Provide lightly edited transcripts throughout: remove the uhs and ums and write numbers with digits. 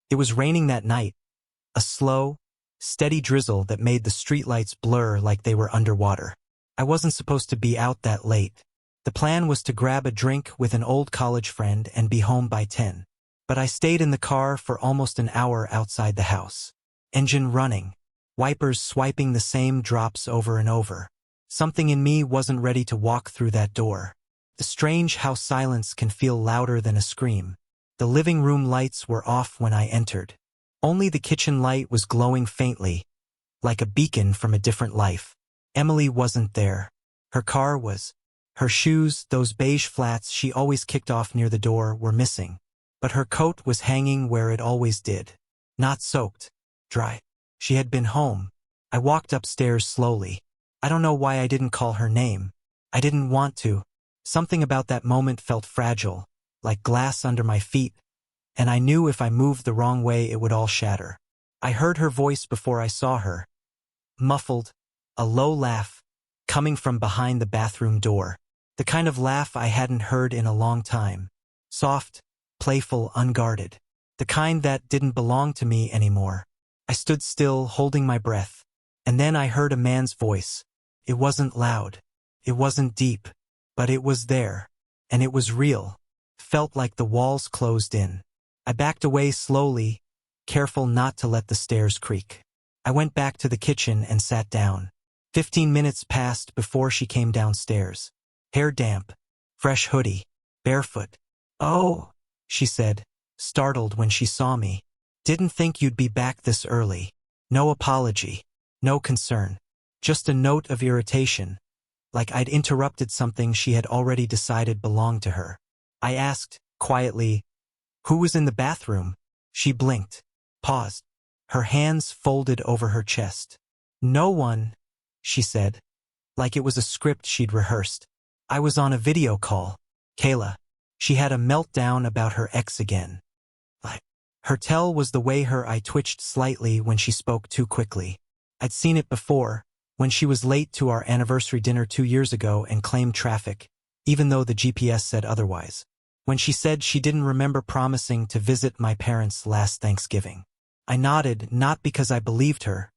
It was raining that night, a slow, steady drizzle that made the streetlights blur like they were underwater. I wasn't supposed to be out that late. The plan was to grab a drink with an old college friend and be home by 10. But I stayed in the car for almost an hour outside the house. Engine running, wipers swiping the same drops over and over. Something in me wasn't ready to walk through that door. It's strange how silence can feel louder than a scream. The living room lights were off when I entered. Only the kitchen light was glowing faintly, like a beacon from a different life. Emily wasn't there. Her car was. Her shoes, those beige flats she always kicked off near the door, were missing. But her coat was hanging where it always did. Not soaked. Dry. She had been home. I walked upstairs slowly. I don't know why I didn't call her name. I didn't want to. Something about that moment felt fragile, like glass under my feet, and I knew if I moved the wrong way it would all shatter. I heard her voice before I saw her. Muffled, a low laugh, coming from behind the bathroom door. The kind of laugh I hadn't heard in a long time. Soft, playful, unguarded. The kind that didn't belong to me anymore. I stood still, holding my breath. And then I heard a man's voice. It wasn't loud. It wasn't deep. But it was there. And it was real. Felt like the walls closed in. I backed away slowly, careful not to let the stairs creak. I went back to the kitchen and sat down. 15 minutes passed before she came downstairs. Hair damp, fresh hoodie, barefoot. "Oh," she said, startled when she saw me. "Didn't think you'd be back this early." No apology, no concern, just a note of irritation, like I'd interrupted something she had already decided belonged to her. I asked, quietly, "Who was in the bathroom?" She blinked, paused, her hands folded over her chest. "No one," she said, like it was a script she'd rehearsed. "I was on a video call. Kayla." She had a meltdown about her ex again. Her tell was the way her eye twitched slightly when she spoke too quickly. I'd seen it before, when she was late to our anniversary dinner 2 years ago and claimed traffic, even though the GPS said otherwise. When she said she didn't remember promising to visit my parents last Thanksgiving. I nodded, not because I believed her,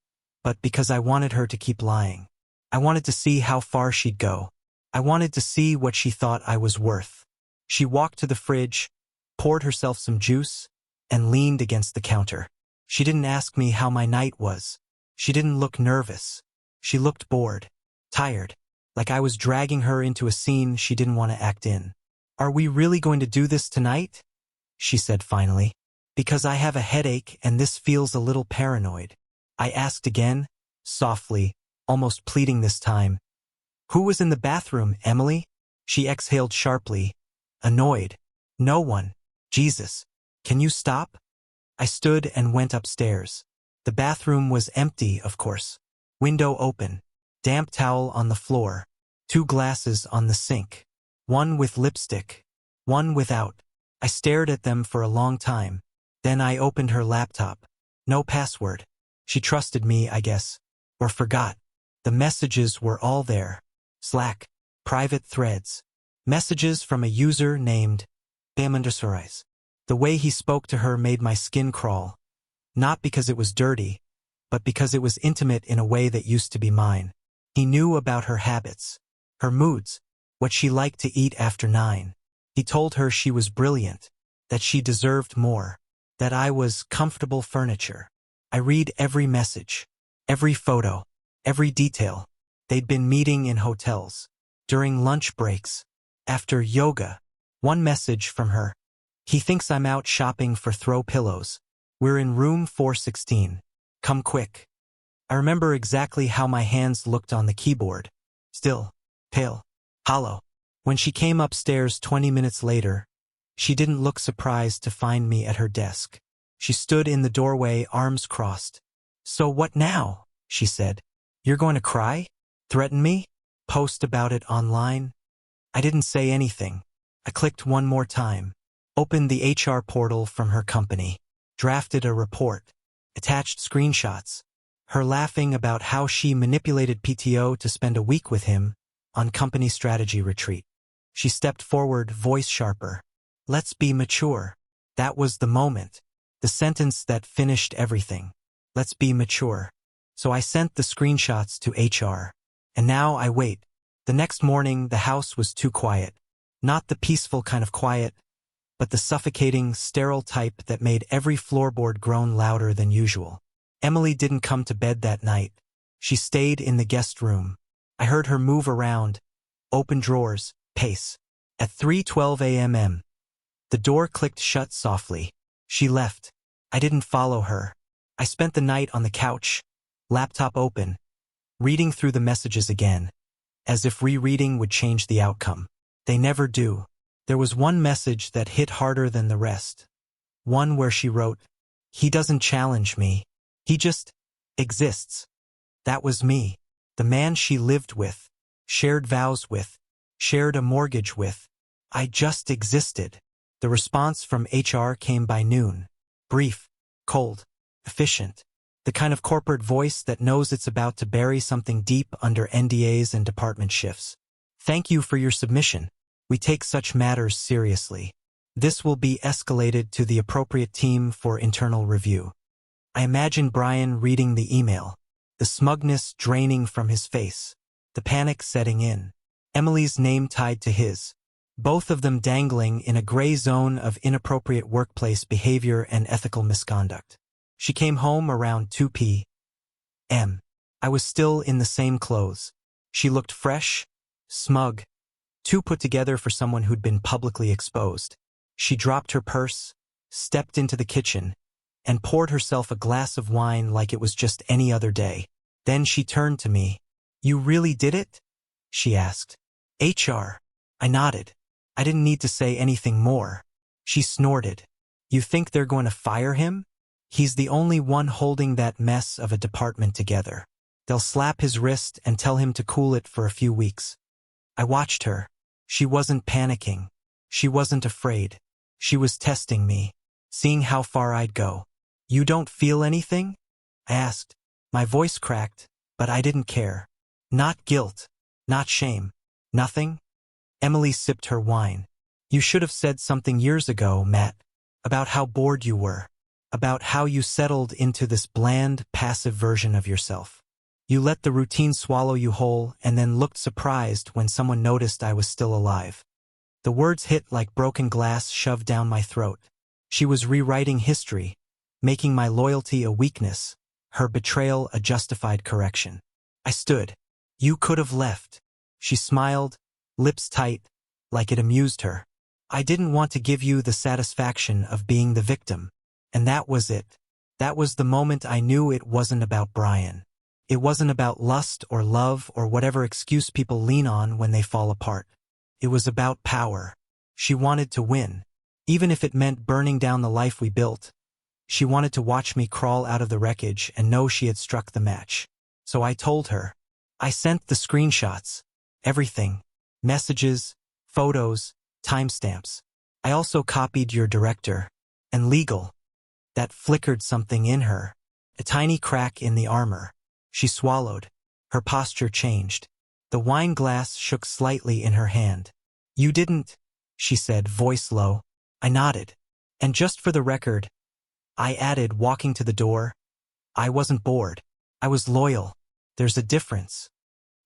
but because I wanted her to keep lying. I wanted to see how far she'd go. I wanted to see what she thought I was worth. She walked to the fridge, poured herself some juice, and leaned against the counter. She didn't ask me how my night was. She didn't look nervous. She looked bored, tired, like I was dragging her into a scene she didn't want to act in. "Are we really going to do this tonight?" she said finally. "Because I have a headache and this feels a little paranoid." I asked again, softly, almost pleading this time. "Who was in the bathroom, Emily?" She exhaled sharply, annoyed. "No one. Jesus. Can you stop?" I stood and went upstairs. The bathroom was empty, of course. Window open. Damp towel on the floor. 2 glasses on the sink. One with lipstick. One without. I stared at them for a long time. Then I opened her laptop. No password. She trusted me, I guess. Or forgot. The messages were all there. Slack. Private threads. Messages from a user named Bamandasarais. The way he spoke to her made my skin crawl. Not because it was dirty, but because it was intimate in a way that used to be mine. He knew about her habits, her moods, what she liked to eat after 9. He told her she was brilliant, that she deserved more, that I was comfortable furniture. I read every message, every photo, every detail. They'd been meeting in hotels, during lunch breaks, after yoga. One message from her. "He thinks I'm out shopping for throw pillows. We're in room 416. Come quick." I remember exactly how my hands looked on the keyboard. Still, pale, hollow. When she came upstairs 20 minutes later, she didn't look surprised to find me at her desk. She stood in the doorway, arms crossed. "So what now?" she said. "You're going to cry? Threaten me? Post about it online?" I didn't say anything. I clicked one more time. Opened the HR portal from her company. Drafted a report. Attached screenshots. Her laughing about how she manipulated PTO to spend a week with him on company strategy retreat. She stepped forward, voice sharper. "Let's be mature." That was the moment. The sentence that finished everything. Let's be mature. So I sent the screenshots to HR. And now I wait. The next morning, the house was too quiet. Not the peaceful kind of quiet, but the suffocating, sterile type that made every floorboard groan louder than usual. Emily didn't come to bed that night. She stayed in the guest room. I heard her move around, open drawers, pace. At 3:12 a.m., the door clicked shut softly. She left. I didn't follow her. I spent the night on the couch, laptop open, reading through the messages again, as if rereading would change the outcome. They never do. There was one message that hit harder than the rest. One where she wrote, "He doesn't challenge me. He just exists." That was me. The man she lived with, shared vows with, shared a mortgage with. I just existed. The response from HR came by noon. Brief, cold, efficient. The kind of corporate voice that knows it's about to bury something deep under NDAs and department shifts. Thank you for your submission. We take such matters seriously. This will be escalated to the appropriate team for internal review. I imagine Brian reading the email, the smugness draining from his face, the panic setting in. Emily's name tied to his, both of them dangling in a gray zone of inappropriate workplace behavior and ethical misconduct. She came home around 2 p.m. I was still in the same clothes. She looked fresh, smug, too put together for someone who'd been publicly exposed. She dropped her purse, stepped into the kitchen, and poured herself a glass of wine like it was just any other day. Then she turned to me. "You really did it?" she asked. "HR." I nodded. I didn't need to say anything more. She snorted. "You think they're going to fire him? He's the only one holding that mess of a department together. They'll slap his wrist and tell him to cool it for a few weeks." I watched her. She wasn't panicking. She wasn't afraid. She was testing me, seeing how far I'd go. "You don't feel anything?" I asked. My voice cracked, but I didn't care. Not guilt, not shame, nothing. Emily sipped her wine. "You should have said something years ago, Matt, about how bored you were, about how you settled into this bland, passive version of yourself. You let the routine swallow you whole and then looked surprised when someone noticed I was still alive." The words hit like broken glass shoved down my throat. She was rewriting history, making my loyalty a weakness, her betrayal a justified correction. I stood. "You could have left." She smiled, lips tight, like it amused her. "I didn't want to give you the satisfaction of being the victim." And that was it. That was the moment I knew it wasn't about Brian. It wasn't about lust or love or whatever excuse people lean on when they fall apart. It was about power. She wanted to win, even if it meant burning down the life we built. She wanted to watch me crawl out of the wreckage and know she had struck the match. So I told her. I sent the screenshots. Everything. Messages, photos, timestamps. I also copied your director. And legal. That flickered something in her. A tiny crack in the armor. She swallowed. Her posture changed. The wine glass shook slightly in her hand. "You didn't," she said, voice low. I nodded. "And just for the record," I added, walking to the door, "I wasn't bored. I was loyal. There's a difference."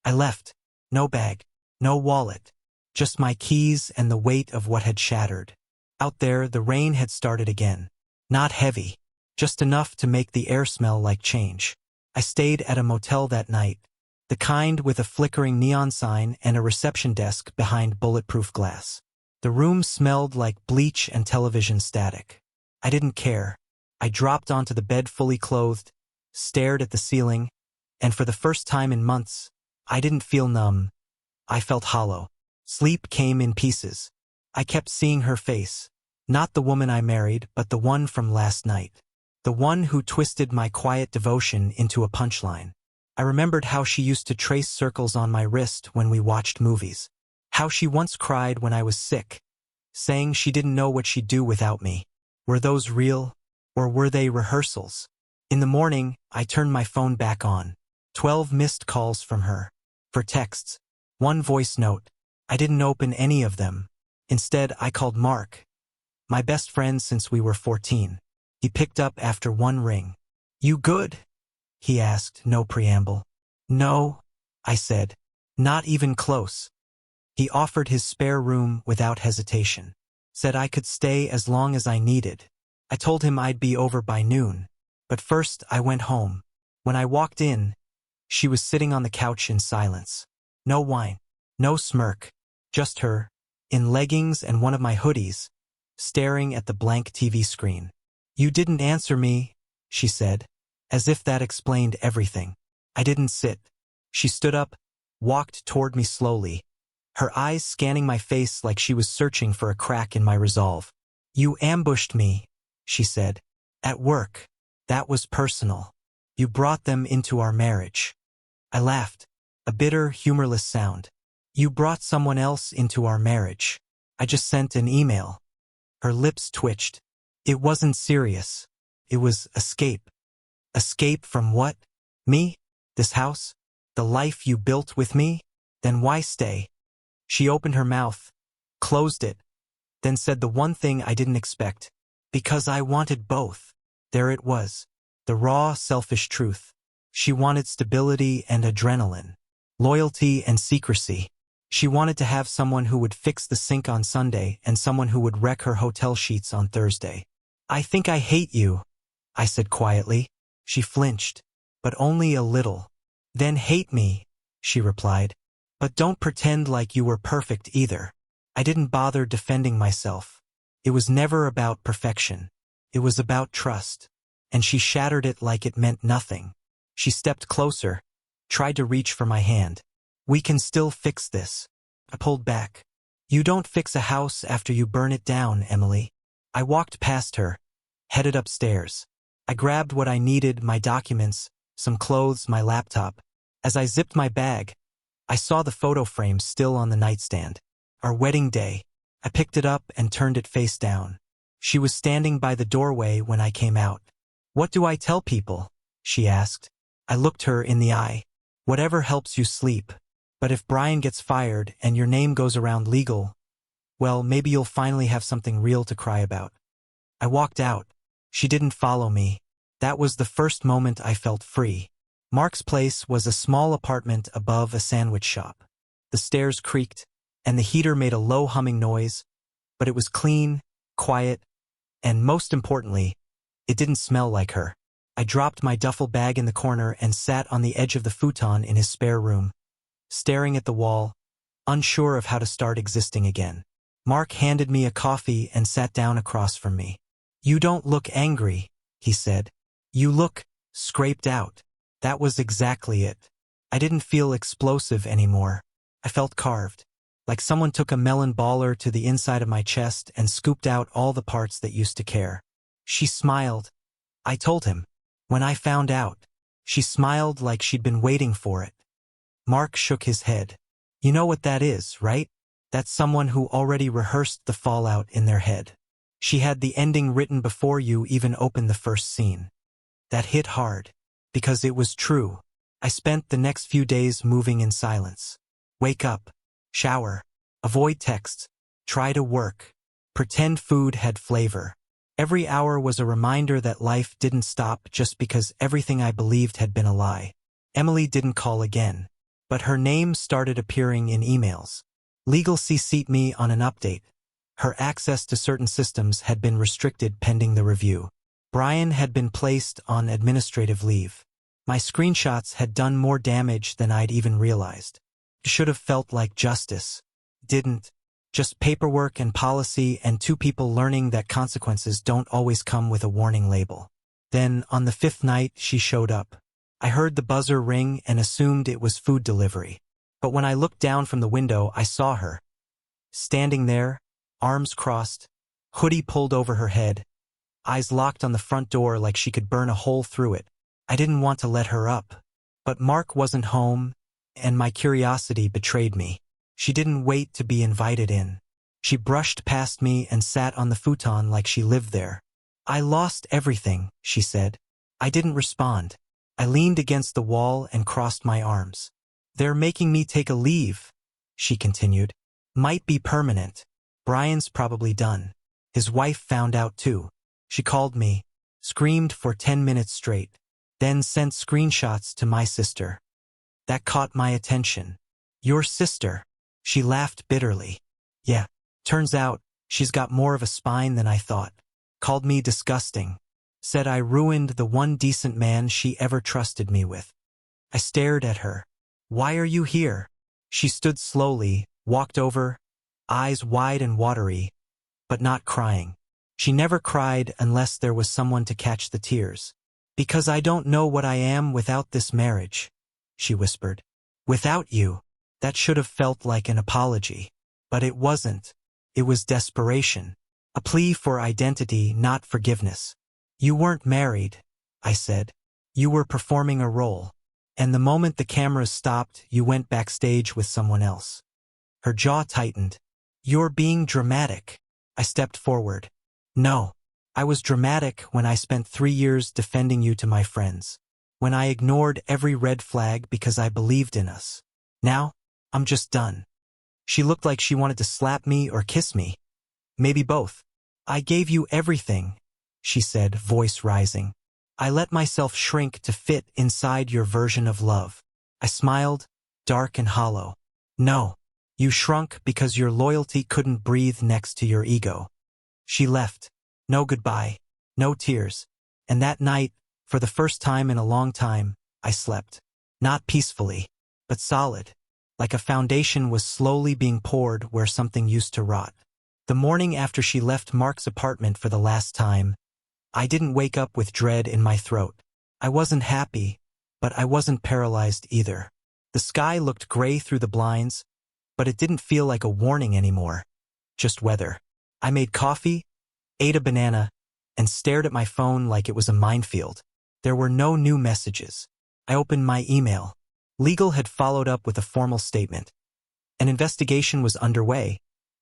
I left. No bag. No wallet. Just my keys and the weight of what had shattered. Out there, the rain had started again. Not heavy. Just enough to make the air smell like change. I stayed at a motel that night. The kind with a flickering neon sign and a reception desk behind bulletproof glass. The room smelled like bleach and television static. I didn't care. I dropped onto the bed fully clothed, stared at the ceiling, and for the first time in months, I didn't feel numb. I felt hollow. Sleep came in pieces. I kept seeing her face. Not the woman I married, but the one from last night. The one who twisted my quiet devotion into a punchline. I remembered how she used to trace circles on my wrist when we watched movies. How she once cried when I was sick, saying she didn't know what she'd do without me. Were those real, or were they rehearsals? In the morning, I turned my phone back on. 12 missed calls from her. For texts. 1 voice note. I didn't open any of them. Instead, I called Mark, my best friend since we were 14. He picked up after one ring. "You good?" he asked, no preamble. "No," I said. "Not even close." He offered his spare room without hesitation. Said I could stay as long as I needed. I told him I'd be over by noon. But first I went home. When I walked in, she was sitting on the couch in silence. No whine, no smirk, just her, in leggings and one of my hoodies, staring at the blank TV screen. "You didn't answer me," she said, as if that explained everything. I didn't sit. She stood up, walked toward me slowly, her eyes scanning my face like she was searching for a crack in my resolve. "You ambushed me," she said. "At work. That was personal. You brought them into our marriage." I laughed, a bitter, humorless sound. "You brought someone else into our marriage. I just sent an email." Her lips twitched. It wasn't serious. It was escape. Escape from what? Me? This house? The life you built with me? Then why stay? She opened her mouth, closed it, then said the one thing I didn't expect. "Because I wanted both." There it was. The raw, selfish truth. She wanted stability and adrenaline, loyalty and secrecy. She wanted to have someone who would fix the sink on Sunday and someone who would wreck her hotel sheets on Thursday. "I think I hate you," I said quietly. She flinched, but only a little. "Then hate me," she replied. "But don't pretend like you were perfect either." I didn't bother defending myself. It was never about perfection. It was about trust. And she shattered it like it meant nothing. She stepped closer, tried to reach for my hand. "We can still fix this." I pulled back. "You don't fix a house after you burn it down, Emily." I walked past her, headed upstairs. I grabbed what I needed, my documents, some clothes, my laptop. As I zipped my bag, I saw the photo frame still on the nightstand. Our wedding day. I picked it up and turned it face down. She was standing by the doorway when I came out. "What do I tell people?" she asked. I looked her in the eye. "Whatever helps you sleep. But if Brian gets fired and your name goes around legal, well, maybe you'll finally have something real to cry about." I walked out. She didn't follow me. That was the first moment I felt free. Mark's place was a small apartment above a sandwich shop. The stairs creaked, and the heater made a low humming noise, but it was clean, quiet, and most importantly, it didn't smell like her. I dropped my duffel bag in the corner and sat on the edge of the futon in his spare room, staring at the wall, unsure of how to start existing again. Mark handed me a coffee and sat down across from me. "You don't look angry," he said. "You look scraped out." That was exactly it. I didn't feel explosive anymore. I felt carved, like someone took a melon baller to the inside of my chest and scooped out all the parts that used to care. She smiled. I told him. When I found out, she smiled like she'd been waiting for it. Mark shook his head. "You know what that is, right? That's someone who already rehearsed the fallout in their head. She had the ending written before you even opened the first scene." That hit hard, because it was true. I spent the next few days moving in silence. Wake up, shower, avoid texts, try to work, pretend food had flavor. Every hour was a reminder that life didn't stop just because everything I believed had been a lie. Emily didn't call again, but her name started appearing in emails. Legal CC'd me on an update. Her access to certain systems had been restricted pending the review. Brian had been placed on administrative leave. My screenshots had done more damage than I'd even realized. It should have felt like justice. Didn't. Just paperwork and policy and two people learning that consequences don't always come with a warning label. Then, on the fifth night, she showed up. I heard the buzzer ring and assumed it was food delivery. But when I looked down from the window, I saw her. Standing there, arms crossed, hoodie pulled over her head, eyes locked on the front door like she could burn a hole through it. I didn't want to let her up. But Mark wasn't home, and my curiosity betrayed me. She didn't wait to be invited in. She brushed past me and sat on the futon like she lived there. "I lost everything," she said. I didn't respond. I leaned against the wall and crossed my arms. "They're making me take a leave," she continued. "Might be permanent. Brian's probably done. His wife found out too. She called me. screamed for 10 minutes straight, then sent screenshots to my sister. That caught my attention. Your sister? She laughed bitterly. Yeah, turns out, she's got more of a spine than I thought. Called me disgusting. Said I ruined the one decent man she ever trusted me with. I stared at her. Why are you here? She stood slowly, walked over, eyes wide and watery, but not crying. She never cried unless there was someone to catch the tears. Because I don't know what I am without this marriage, she whispered. Without you. That should have felt like an apology. But it wasn't. It was desperation. A plea for identity, not forgiveness. You weren't married, I said. You were performing a role. And the moment the cameras stopped, you went backstage with someone else. Her jaw tightened. You're being dramatic. I stepped forward. No. I was dramatic when I spent 3 years defending you to my friends. When I ignored every red flag because I believed in us. Now, I'm just done. She looked like she wanted to slap me or kiss me. Maybe both. I gave you everything, she said, voice rising. I let myself shrink to fit inside your version of love. I smiled, dark and hollow. No, you shrunk because your loyalty couldn't breathe next to your ego. She left. No goodbye, no tears. And that night, for the first time in a long time, I slept. Not peacefully, but solid. Like a foundation was slowly being poured where something used to rot. The morning after she left Mark's apartment for the last time, I didn't wake up with dread in my throat. I wasn't happy, but I wasn't paralyzed either. The sky looked gray through the blinds, but it didn't feel like a warning anymore. Just weather. I made coffee, ate a banana, and stared at my phone like it was a minefield. There were no new messages. I opened my email. Legal had followed up with a formal statement. An investigation was underway,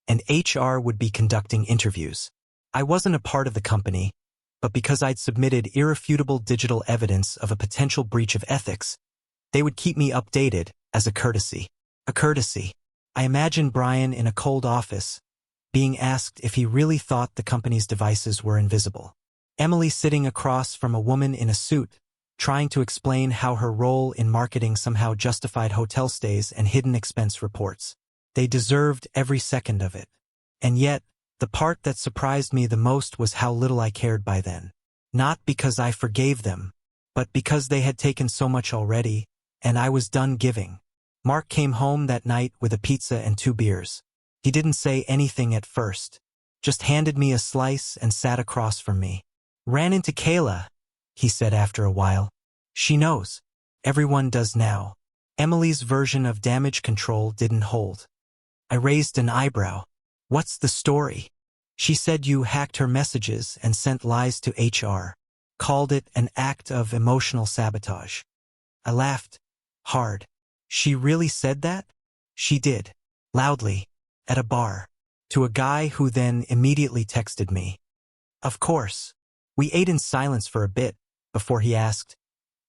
and HR would be conducting interviews. I wasn't a part of the company, but because I'd submitted irrefutable digital evidence of a potential breach of ethics, they would keep me updated as a courtesy. A courtesy. I imagined Brian in a cold office, being asked if he really thought the company's devices were invisible. Emily sitting across from a woman in a suit, trying to explain how her role in marketing somehow justified hotel stays and hidden expense reports. They deserved every second of it. And yet, the part that surprised me the most was how little I cared by then. Not because I forgave them, but because they had taken so much already, and I was done giving. Mark came home that night with a pizza and 2 beers. He didn't say anything at first, just handed me a slice and sat across from me. Ran into Kayla, he said after a while. She knows. Everyone does now. Emily's version of damage control didn't hold. I raised an eyebrow. What's the story? She said you hacked her messages and sent lies to HR. Called it an act of emotional sabotage. I laughed. Hard. She really said that? She did. Loudly. At a bar. To a guy who then immediately texted me. Of course. We ate in silence for a bit, before he asked,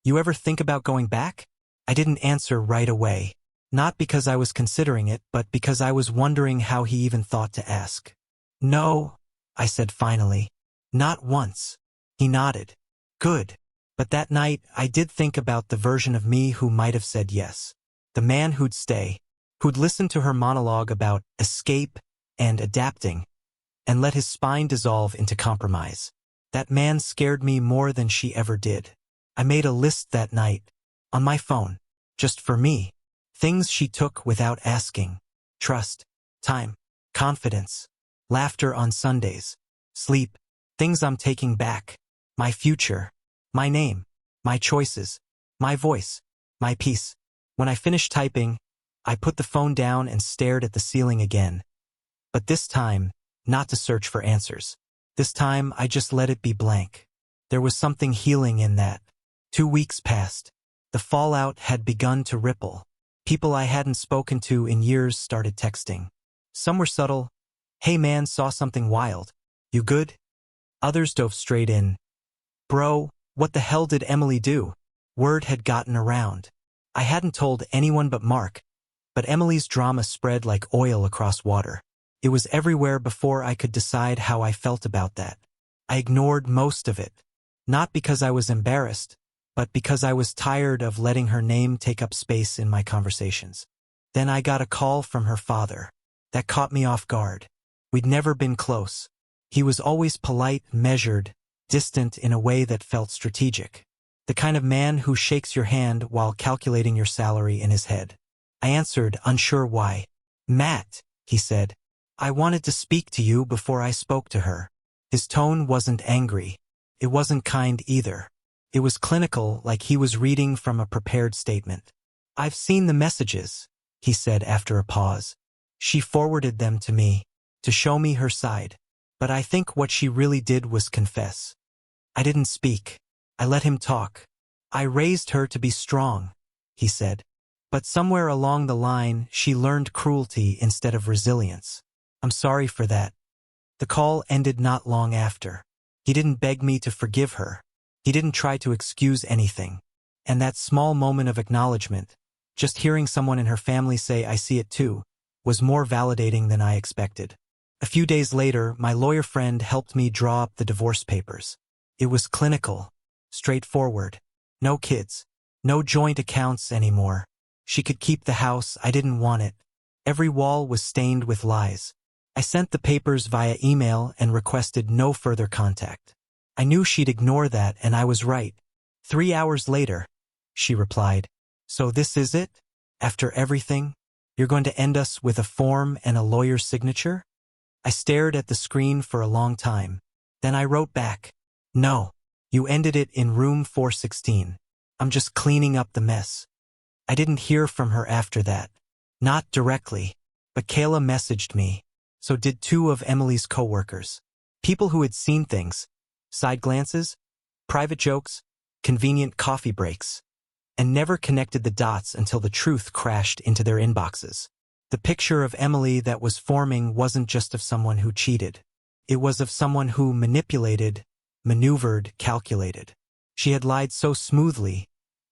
You ever think about going back? I didn't answer right away. Not because I was considering it, but because I was wondering how he even thought to ask. No, I said finally. Not once. He nodded. Good. But that night, I did think about the version of me who might have said yes. The man who'd stay, who'd listen to her monologue about escape and adapting, and let his spine dissolve into compromise. That man scared me more than she ever did. I made a list that night, on my phone, just for me. Things she took without asking. Trust, time, confidence, laughter on Sundays, sleep, things I'm taking back, my future, my name, my choices, my voice, my peace. When I finished typing, I put the phone down and stared at the ceiling again. But this time, not to search for answers. This time, I just let it be blank. There was something healing in that. 2 weeks passed. The fallout had begun to ripple. People I hadn't spoken to in years started texting. Some were subtle. Hey man, saw something wild. You good? Others dove straight in. Bro, what the hell did Emily do? Word had gotten around. I hadn't told anyone but Mark, but Emily's drama spread like oil across water. It was everywhere before I could decide how I felt about that. I ignored most of it. Not because I was embarrassed, but because I was tired of letting her name take up space in my conversations. Then I got a call from her father. That caught me off guard. We'd never been close. He was always polite, measured, distant in a way that felt strategic. The kind of man who shakes your hand while calculating your salary in his head. I answered, unsure why. "Matt," he said, "I wanted to speak to you before I spoke to her." His tone wasn't angry. It wasn't kind either. It was clinical, like he was reading from a prepared statement. "I've seen the messages," he said after a pause. "She forwarded them to me, to show me her side. But I think what she really did was confess." I didn't speak. I let him talk. "I raised her to be strong," he said. "But somewhere along the line, she learned cruelty instead of resilience. I'm sorry for that." The call ended not long after. He didn't beg me to forgive her. He didn't try to excuse anything. And that small moment of acknowledgement, just hearing someone in her family say, "I see it too," was more validating than I expected. A few days later, my lawyer friend helped me draw up the divorce papers. It was clinical, straightforward. No kids. No joint accounts anymore. She could keep the house, I didn't want it. Every wall was stained with lies. I sent the papers via email and requested no further contact. I knew she'd ignore that, and I was right. 3 hours later, she replied, "So this is it? After everything? You're going to end us with a form and a lawyer's signature?" I stared at the screen for a long time. Then I wrote back, "No, you ended it in room 416. I'm just cleaning up the mess." I didn't hear from her after that. Not directly, but Kayla messaged me. So did 2 of Emily's coworkers. People who had seen things. Side glances, private jokes, convenient coffee breaks, and never connected the dots until the truth crashed into their inboxes. The picture of Emily that was forming wasn't just of someone who cheated. It was of someone who manipulated, maneuvered, calculated. She had lied so smoothly,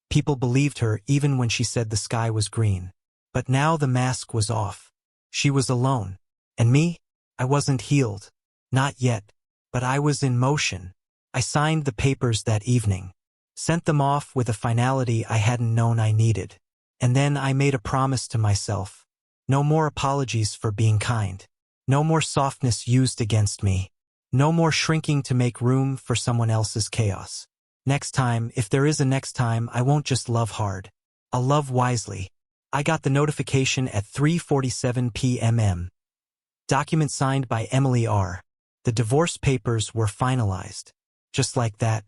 people believed her even when she said the sky was green. But now the mask was off. She was alone. And me? I wasn't healed. Not yet. But I was in motion. I signed the papers that evening. Sent them off with a finality I hadn't known I needed. And then I made a promise to myself. No more apologies for being kind. No more softness used against me. No more shrinking to make room for someone else's chaos. Next time, if there is a next time, I won't just love hard. I'll love wisely. I got the notification at 3:47 p.m. Document signed by Emily R. The divorce papers were finalized. Just like that.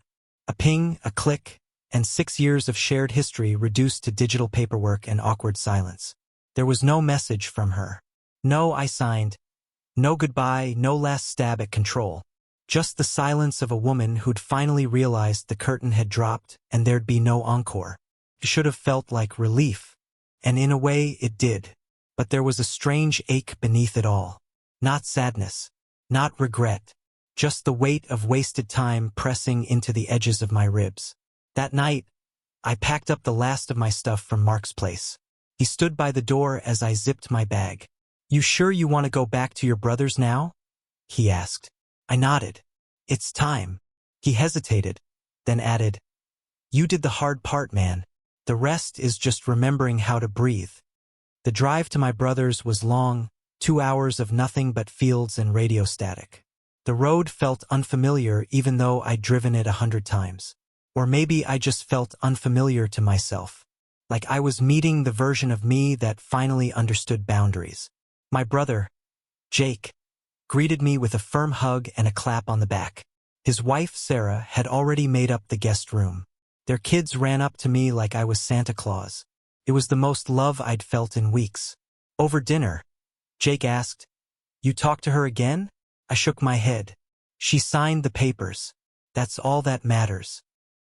A ping, a click, and 6 years of shared history reduced to digital paperwork and awkward silence. There was no message from her. No I signed. No goodbye, no last stab at control. Just the silence of a woman who'd finally realized the curtain had dropped and there'd be no encore. It should have felt like relief. And in a way, it did. But there was a strange ache beneath it all. Not sadness. Not regret. Just the weight of wasted time pressing into the edges of my ribs. That night, I packed up the last of my stuff from Mark's place. He stood by the door as I zipped my bag. "You sure you want to go back to your brother's now?" he asked. I nodded. "It's time." He hesitated, then added, "You did the hard part, man. The rest is just remembering how to breathe." The drive to my brother's was long, 2 hours of nothing but fields and radio static. The road felt unfamiliar even though I'd driven it 100 times. Or maybe I just felt unfamiliar to myself. Like I was meeting the version of me that finally understood boundaries. My brother, Jake, greeted me with a firm hug and a clap on the back. His wife, Sarah, had already made up the guest room. Their kids ran up to me like I was Santa Claus. It was the most love I'd felt in weeks. Over dinner, Jake asked, "You talked to her again?" I shook my head. "She signed the papers. That's all that matters."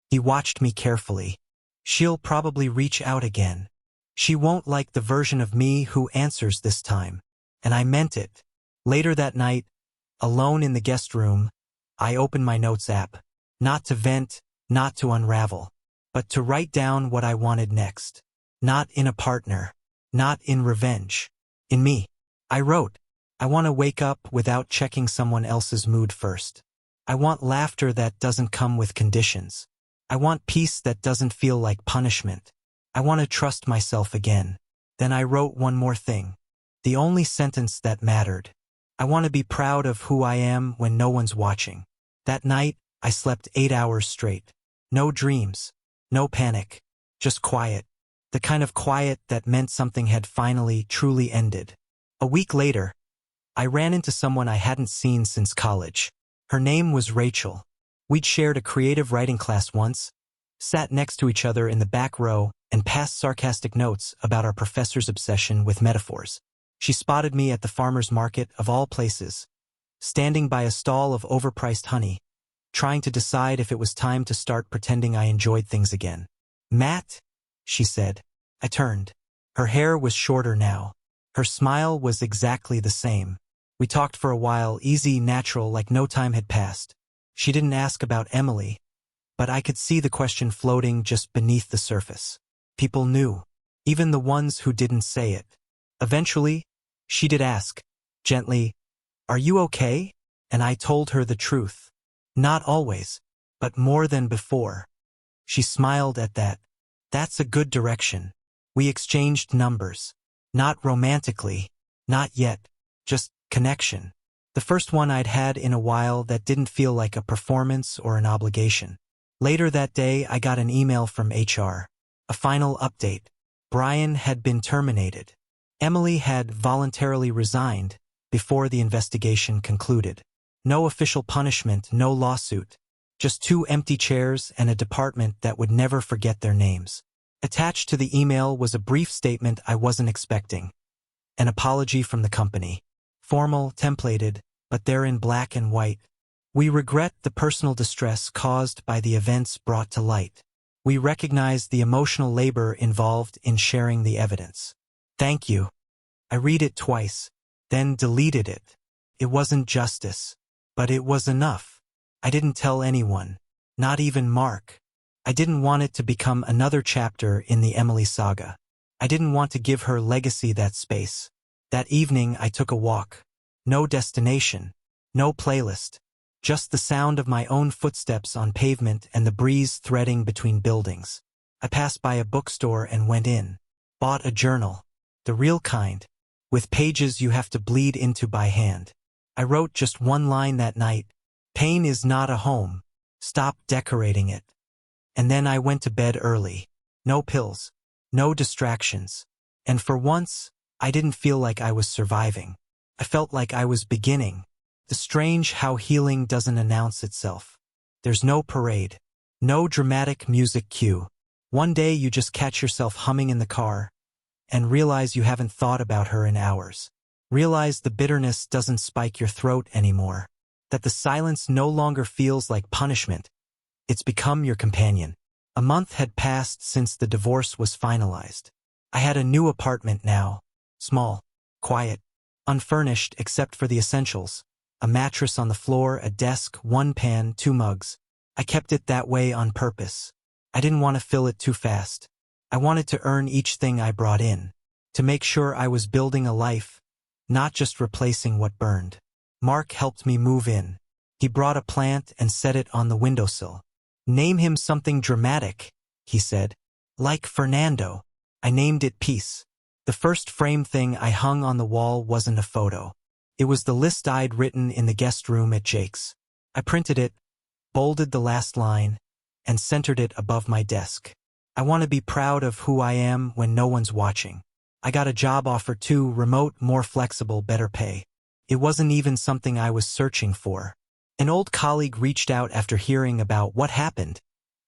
He watched me carefully. "She'll probably reach out again. She won't like the version of me who answers this time." And I meant it. Later that night, alone in the guest room, I opened my notes app. Not to vent, not to unravel, but to write down what I wanted next. Not in a partner. Not in revenge. In me. I wrote, "I want to wake up without checking someone else's mood first. I want laughter that doesn't come with conditions. I want peace that doesn't feel like punishment. I want to trust myself again. Then I wrote one more thing. The only sentence that mattered. I want to be proud of who I am when no one's watching. That night, I slept 8 hours straight. No dreams. No panic. Just quiet. The kind of quiet that meant something had finally, truly ended. A week later, I ran into someone I hadn't seen since college. Her name was Rachel. We'd shared a creative writing class once, sat next to each other in the back row, and passed sarcastic notes about our professor's obsession with metaphors. She spotted me at the farmer's market of all places, standing by a stall of overpriced honey, trying to decide if it was time to start pretending I enjoyed things again. "Matt?" she said. I turned. Her hair was shorter now. Her smile was exactly the same. We talked for a while, easy, natural, like no time had passed. She didn't ask about Emily, but I could see the question floating just beneath the surface. People knew, even the ones who didn't say it. Eventually, she did ask, gently, "Are you okay?" And I told her the truth. Not always, but more than before. She smiled at that. "That's a good direction." We exchanged numbers. Not romantically, not yet, just connection. The first one I'd had in a while that didn't feel like a performance or an obligation. Later that day, I got an email from HR. A final update. Brian had been terminated. Emily had voluntarily resigned before the investigation concluded. No official punishment, no lawsuit. Just 2 empty chairs and a department that would never forget their names. Attached to the email was a brief statement I wasn't expecting. An apology from the company. Formal, templated, but there in black and white. "We regret the personal distress caused by the events brought to light. We recognize the emotional labor involved in sharing the evidence. Thank you." I read it twice, then deleted it. It wasn't justice, but it was enough. I didn't tell anyone, not even Mark. I didn't want it to become another chapter in the Emily saga. I didn't want to give her legacy that space. That evening I took a walk. No destination, no playlist, just the sound of my own footsteps on pavement and the breeze threading between buildings. I passed by a bookstore and went in. Bought a journal, the real kind, with pages you have to bleed into by hand. I wrote just one line that night: "Pain is not a home. Stop decorating it." And then I went to bed early. No pills, no distractions. And for once, I didn't feel like I was surviving. I felt like I was beginning. The strange how healing doesn't announce itself. There's no parade, no dramatic music cue. One day you just catch yourself humming in the car and realize you haven't thought about her in hours. Realize the bitterness doesn't spike your throat anymore. That the silence no longer feels like punishment. It's become your companion. A month had passed since the divorce was finalized. I had a new apartment now. Small, quiet, unfurnished except for the essentials. A mattress on the floor, a desk, 1 pan, 2 mugs. I kept it that way on purpose. I didn't want to fill it too fast. I wanted to earn each thing I brought in. To make sure I was building a life, not just replacing what burned. Mark helped me move in. He brought a plant and set it on the windowsill. "Name him something dramatic," he said. "Like Fernando." I named it Peace. The first frame thing I hung on the wall wasn't a photo. It was the list I'd written in the guest room at Jake's. I printed it, bolded the last line, and centered it above my desk. I want to be proud of who I am when no one's watching. I got a job offer too, remote, more flexible, better pay. It wasn't even something I was searching for. An old colleague reached out after hearing about what happened.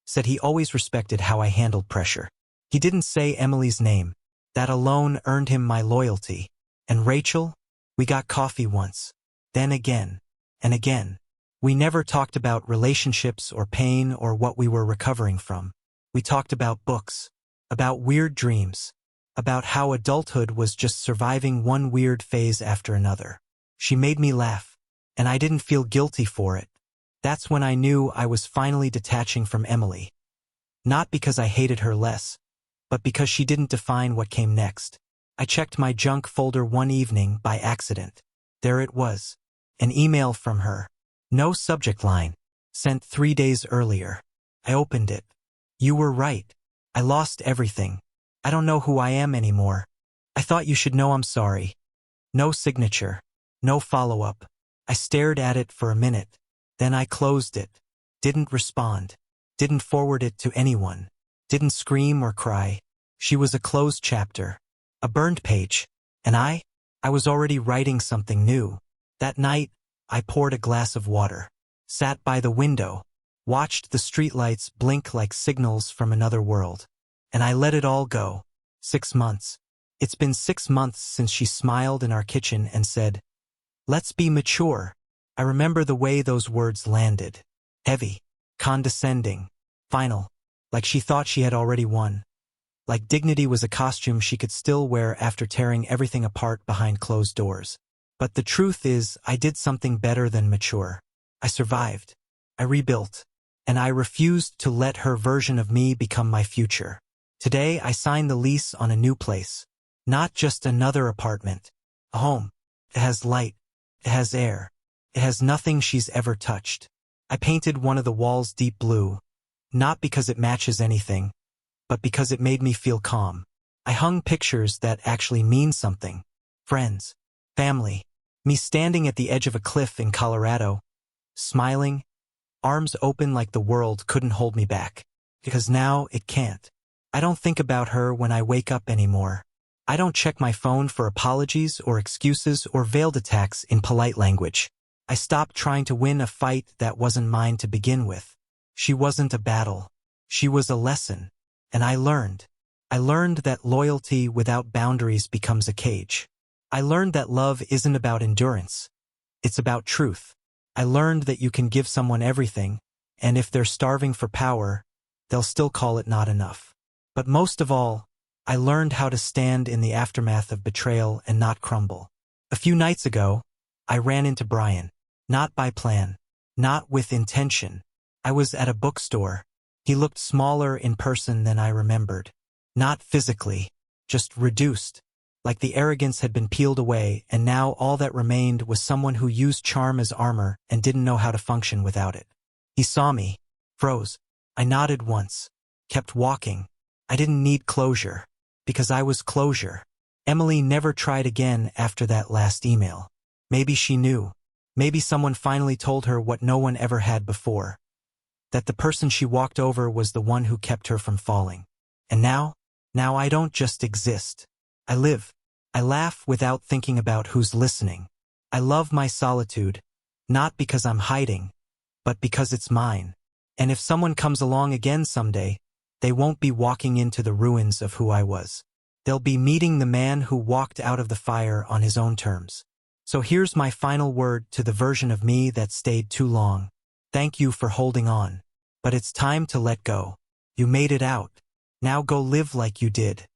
Said he always respected how I handled pressure. He didn't say Emily's name. That alone earned him my loyalty. And Rachel? We got coffee once. Then again. And again. We never talked about relationships or pain or what we were recovering from. We talked about books. About weird dreams. About how adulthood was just surviving one weird phase after another. She made me laugh. And I didn't feel guilty for it. That's when I knew I was finally detaching from Emily. Not because I hated her less, but because she didn't define what came next. I checked my junk folder one evening by accident. There it was. An email from her. No subject line. Sent 3 days earlier. I opened it. You were right. I lost everything. I don't know who I am anymore. I thought you should know I'm sorry. No signature. No follow-up. I stared at it for a minute. Then I closed it. Didn't respond. Didn't forward it to anyone. Didn't scream or cry. She was a closed chapter. A burned page. And I was already writing something new. That night, I poured a glass of water. Sat by the window. Watched the streetlights blink like signals from another world. And I let it all go. 6 months. It's been 6 months since she smiled in our kitchen and said, "Let's be mature." I remember the way those words landed. Heavy. Condescending. Final. Like she thought she had already won. Like dignity was a costume she could still wear after tearing everything apart behind closed doors. But the truth is, I did something better than mature. I survived. I rebuilt. And I refused to let her version of me become my future. Today, I signed the lease on a new place. Not just another apartment. A home. It has light. It has air. It has nothing she's ever touched. I painted one of the walls deep blue. Not because it matches anything, but because it made me feel calm. I hung pictures that actually mean something. Friends. Family. Me standing at the edge of a cliff in Colorado. Smiling. Arms open like the world couldn't hold me back. Because now it can't. I don't think about her when I wake up anymore. I don't check my phone for apologies or excuses or veiled attacks in polite language. I stopped trying to win a fight that wasn't mine to begin with. She wasn't a battle. She was a lesson. And I learned. I learned that loyalty without boundaries becomes a cage. I learned that love isn't about endurance. It's about truth. I learned that you can give someone everything, and if they're starving for power, they'll still call it not enough. But most of all, I learned how to stand in the aftermath of betrayal and not crumble. A few nights ago, I ran into Brian. Not by plan. Not with intention. I was at a bookstore. He looked smaller in person than I remembered. Not physically, just reduced. Like the arrogance had been peeled away, and now all that remained was someone who used charm as armor and didn't know how to function without it. He saw me. Froze. I nodded once. Kept walking. I didn't need closure. Because I was closure. Emily never tried again after that last email. Maybe she knew. Maybe someone finally told her what no one ever had before. That the person she walked over was the one who kept her from falling. And now I don't just exist. I live. I laugh without thinking about who's listening. I love my solitude, not because I'm hiding, but because it's mine. And if someone comes along again someday, they won't be walking into the ruins of who I was. They'll be meeting the man who walked out of the fire on his own terms. So here's my final word to the version of me that stayed too long. Thank you for holding on. But it's time to let go. You made it out. Now go live like you did.